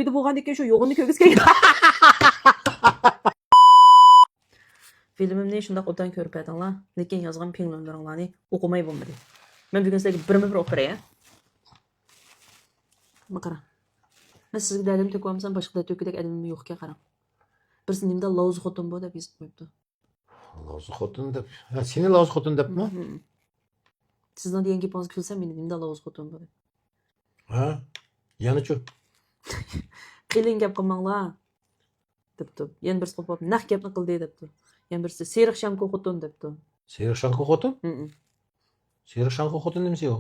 uyda bo'lgandan keyin shu yo'g'inni ko'rgizgan. Filmimni shundoq o'tan ko'rib edinglar, lekin yozgan pinglimlaringlarni o'qimay bo'lmadi. Men bugun sizlarga birma-bir o'qib beray. Qara. Men sizga dalim to'kyapman, boshqa to'kidek adamim yo'q ekan qarang. Birisi nimda Lawz xotin bu deb yozib qo'yibdi. Lawz xotin deb. Ha, seni Lawz xotin debmi? Sizdan degan gapingiz kulsa, meni nimda Lawz xotin bu deb. Ha? Yana-chu. Qilin gap qilmanglar. debdi. Yana birisi qo'pib, naq gapni qildi debdi. Yana birisi Seriq Shanko xotin debdi. Seriq Shanko xotin? Seriq Shanko xotin nimasi u?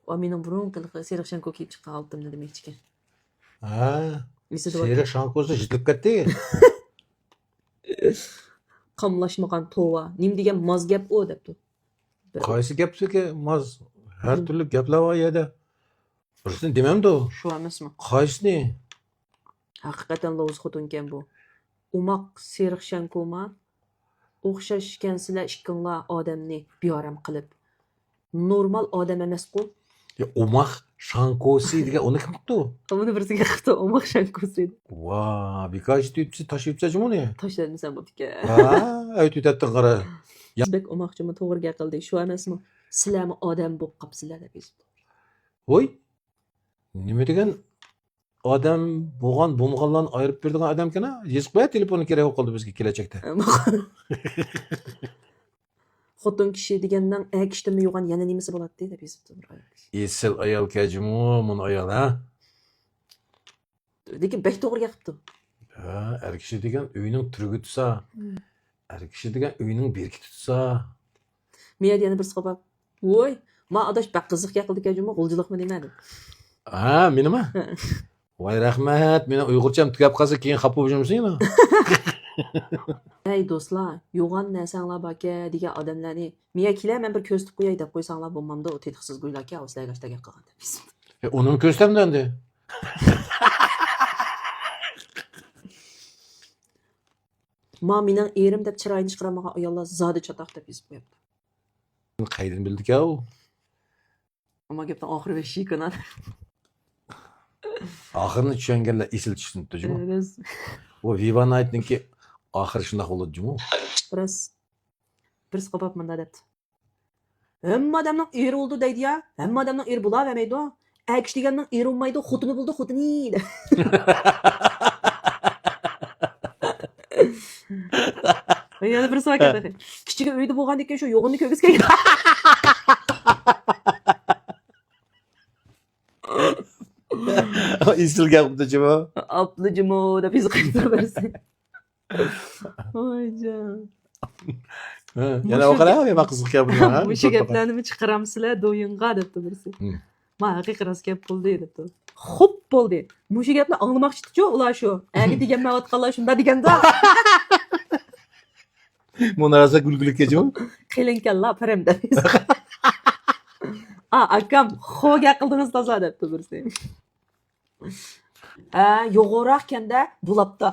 O mening burun qilib Seriq Shanko kiyib chiqqan oltimni demoqchi ekan. Ha. Seriq Shanko'si jitlib ketdi. Qamlashmagan tova. Nim degan moz gap u debdi. Qaysi gapsiki moz? Har turli gaplar bor yerda. Birisini demamdi u. Shu emasmi? Qaysini? Haqiqatan Lawz xotin ekan bu. Umaq Seriq Shankoma o'xshash ekansizlar ikkinglar odamni biyoram qilib. Normal odam emas-ku. Ya umaq Shankosi degan uni kim qildi? Buni birisiga qildi, umaq Shankosi. Va, bikash tuyibsi, tashibsiz buni. Tashladin sen bo'pti. Ha, aytayotding qara. Sizbek umoqchimi to'g'ri qildi, shu emasmi? Sizlarmi odam bo'lib qapsizlar deb yozibdi. Voy. Nima degan odam bo'lganlarni ayirib beradigan odam kana? Yezib qo'ya telefoni kerak bo'lib qoldi bizga kelajakda. Xotin kishi degandan kishdimi yo'g'an yana nimasi bo'ladi deb yozibdi. Esil ayol kajmu, mun ayol ha. Lekin bek to'g'ri qilibdi. Ha, er kishi degan uyning turgi tutsa, er kishi degan uyning berki tutsa. Men yana bir sabab. Voy, men adash bak qiziq qildi kajmu, g'uljilikmi demadi. Ha, menimi? Voy rahmat, meni uyg'urcham tugab qolsa keyin xafa bo'lishimsizmi? Ey do'stlar, yo'g'on narsanglar borka degan odamlarni menga kelar, men bir ko'z tutib qo'yay deb qo'ysanglar bo'lmamda, o tetiqsiz go'ylaka, o'slarga ashtaga qilgan deb. Uning ko'ztamda endi. Ma mening erim deb chiroyini chiqarmagan ayollar zodi chatoq deb yozib qo'yibdi. Qaydan bildik-a u? Ama gapdan oxiri ve shikana. Oxirini tushunganlar esil tushunibdi juma. O Viva Night'ninki oxiri shunday bo'ldi juma. Bir qopab menda debdi. Hamma odamning eri bo'ldi deydi ya. Hamma odamning eri bo'lavermaydi. Akish deganning eri bo'lmaydi, xotini bo'ldi, xotini. Yana bir so'z aytdi. Kichik uyda bo'lgandan keyin shu yo'g'inni ko'rgizgan. Esil gapdi juma. Ablıcımı da biz qaytararsan. Oycan. Yana o qara, men qiziq gapni ha. O'sha gaplarni chiqaramsizlar do'yinga debdi birisi. Men haqiqiy rost gap bo'ldi debdi. Xo'p bo'ldi. Mushu gapni anglamoqchi-ku ular shu. Agi deganman otqanlar shunda deganda. Munarasa gulgulikka juma. Qilinkanlar paramda. Akam xo'ga qildingiz toza debdi birisi. Yo'g'orak kanda bulapta.